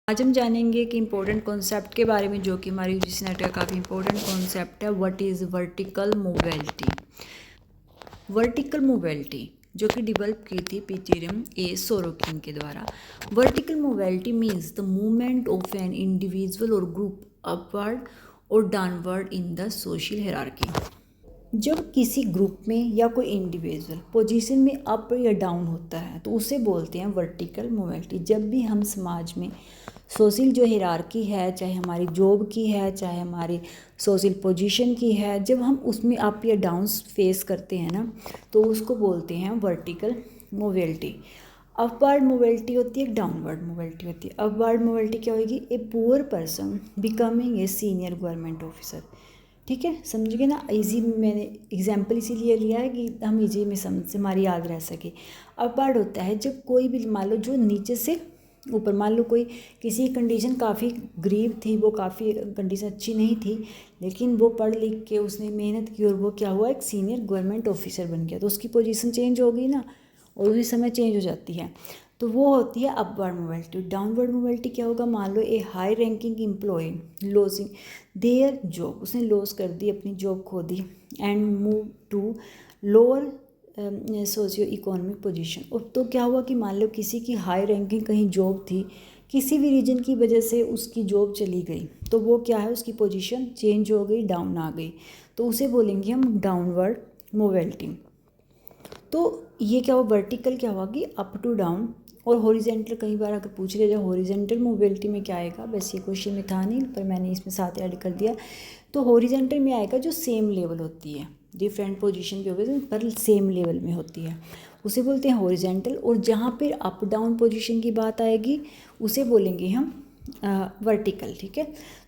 आज हम जानेंगे कि इम्पोर्टेंट कॉन्सेप्ट के बारे में, जो कि हमारी यूजीसी नेट का काफ़ी इंपॉर्टेंट कॉन्सेप्ट है। What is vertical mobility. Vertical mobility जो कि डेवलप की थी पीटेरियम ए सोरोकिन के द्वारा। Vertical mobility means the movement of an individual और ग्रुप अपवर्ड और downward in the social hierarchy. जब किसी ग्रुप में या कोई इंडिविजुअल पोजीशन में अप या डाउन होता है तो उसे बोलते हैं वर्टिकल मोबिलिटी। जब भी हम समाज में सोशल जो हायरार्की है, चाहे हमारी जॉब की है, चाहे हमारी सोशल पोजीशन की है, जब हम उसमें अप या डाउन फेस करते हैं ना, तो उसको बोलते हैं वर्टिकल मोबिलिटी। अपवर्ड मोबिलिटी होती है, डाउनवर्ड मोबिलिटी होती है। अपवर्ड मोबिलिटी क्या होगी? A poor person becoming a senior government officer. ठीक है, समझिए ना। इजी मैंने एग्जाम्पल इसीलिए लिया है कि हम इजी में समझ से हमारी याद रह सके। अपवर्ड होता है जब कोई भी, मान लो जो नीचे से ऊपर, मान लो कोई किसी कंडीशन काफ़ी गरीब थी, वो काफ़ी कंडीशन अच्छी नहीं थी, लेकिन वो पढ़ लिख के उसने मेहनत की और वो क्या हुआ, एक सीनियर गवर्नमेंट ऑफिसर बन गया, तो उसकी पोजीशन चेंज हो गई ना, और उसी समय चेंज हो जाती है, तो वो होती है अपवर्ड मोबिलिटी। डाउनवर्ड मोबिलिटी क्या होगा? मान लो a high ranking employ losing their job, उसने लॉस कर दी, अपनी जॉब खो दी, and move to lower socio economic position. और तो क्या हुआ कि मान लो किसी की हाई रैंकिंग कहीं जॉब थी, किसी भी रीजन की वजह से उसकी जॉब चली गई, तो वो क्या है, उसकी पोजीशन चेंज हो गई, डाउन आ गई, तो उसे बोलेंगे हम डाउनवर्ड मोबिलिटी। तो ये क्या हुआ, वर्टिकल क्या हुआ कि अप टू डाउन, और हॉरिजेंटल कई बार अगर पूछ लिया जाए हॉरिजेंटल मोबिलिटी में क्या आएगा, वैसे ये क्वेश्चन में था नहीं पर मैंने इसमें साथ ऐड कर दिया। तो हॉरिजेंटल में आएगा जो सेम लेवल होती है, डिफरेंट पोजीशन पे होगी पर सेम लेवल में होती है, उसे बोलते हैं हॉरिजेंटल। और जहाँ पर अप डाउन पोजीशन की बात आएगी उसे बोलेंगे हम वर्टिकल। ठीक है,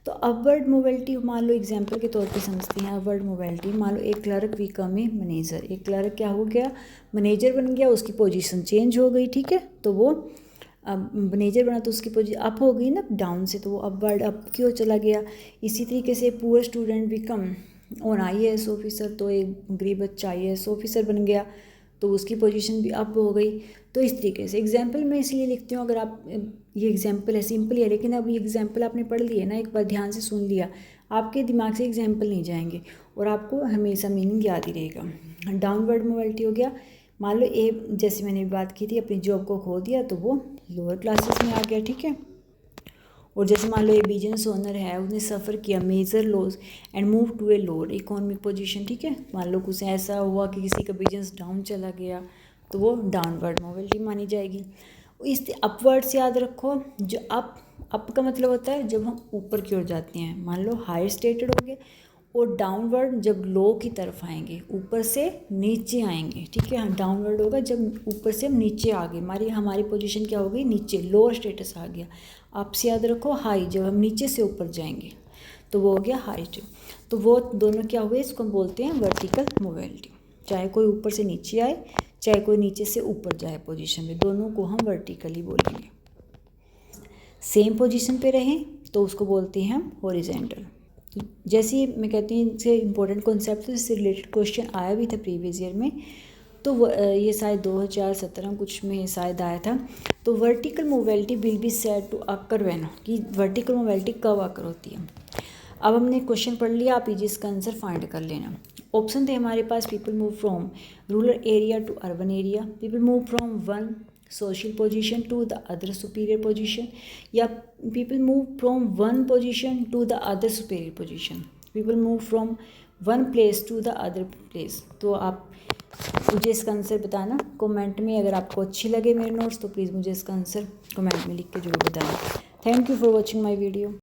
तो अपवर्ड मोबिलिटी मान लो एग्जांपल के तौर पे समझते हैं। अपवर्ड मोबिलिटी, मान लो एक क्लर्क बिकम ए मैनेजर, एक क्लर्क क्या हो गया, मैनेजर बन गया, उसकी पोजीशन चेंज हो गई। ठीक है, तो वो अब मैनेजर बना तो उसकी पोजीशन अप हो गई ना, डाउन से, तो वो अपवर्ड अप की ओर चला गया। इसी तरीके से poor student become on IAS officer, तो एक गरीब बच्चा IAS ऑफिसर बन गया, तो उसकी पोजीशन भी अप हो गई। तो इस तरीके से एग्जाम्पल मैं इसलिए लिखती हूँ, अगर आप, ये एग्जाम्पल है सिंपल है, लेकिन अब ये एग्जाम्पल आपने पढ़ लिया ना, एक बार ध्यान से सुन लिया, आपके दिमाग से एग्जाम्पल नहीं जाएंगे और आपको हमेशा मीनिंग याद ही रहेगा। डाउनवर्ड मोबिलिटी हो गया, मान लो ए, जैसे मैंने बात की थी, अपनी जॉब को खो दिया तो वो लोअर क्लासेस में आ गया। ठीक है, और जैसे मान लो ये बिजनेस ओनर है, उसने सफ़र किया major loss and move to a lower economic position. ठीक है, मान लो कुछ ऐसा हुआ कि किसी का बिजनेस डाउन चला गया, तो वो डाउनवर्ड मोबिलिटी मानी जाएगी। इस अपवर्ड से याद रखो, जो अप का मतलब होता है जब हम ऊपर की ओर जाते हैं, मान लो हायर स्टेटेड हो गए, और डाउनवर्ड जब लो की तरफ आएंगे, ऊपर से नीचे आएंगे। ठीक है, डाउनवर्ड होगा जब ऊपर से हम नीचे आ गए, हमारी पोजीशन क्या हो गई, नीचे, लोअर स्टेटस आ गया। आप से याद रखो हाई, जब हम नीचे से ऊपर जाएंगे तो वो हो गया हाई। तो वो दोनों क्या हुए, इसको हम बोलते हैं वर्टिकल मोबिलिटी। चाहे कोई ऊपर से नीचे आए, चाहे कोई नीचे से ऊपर जाए पोजीशन में, दोनों को हम वर्टिकली बोलेंगे। सेम पोजीशन पे रहें तो उसको बोलते हैं हम हॉरिजेंटल। जैसे ही मैं कहती हूँ इनसे इंपॉर्टेंट कॉन्सेप्ट, इससे रिलेटेड क्वेश्चन आया भी था प्रीवियस ईयर में, तो ये शायद 2017 कुछ में शायद आया था। तो vertical mobility will be said to occur when, कि वर्टिकल मोबिलिटी कब अकर होती है। अब हमने क्वेश्चन पढ़ लिया, आप इजी इसका आंसर फाइंड कर लेना। ऑप्शन थे हमारे पास, people move from rural area to urban area, people move from one social position to the other superior position, या people move from one position to the other superior position, people move from one place to the other place। तो आप मुझे इसका answer बताना comment में। अगर आपको अच्छी लगे मेरे नोट्स तो प्लीज़ मुझे इसका आंसर कमेंट में लिख के जरूर बताना। Thank you for watching my video.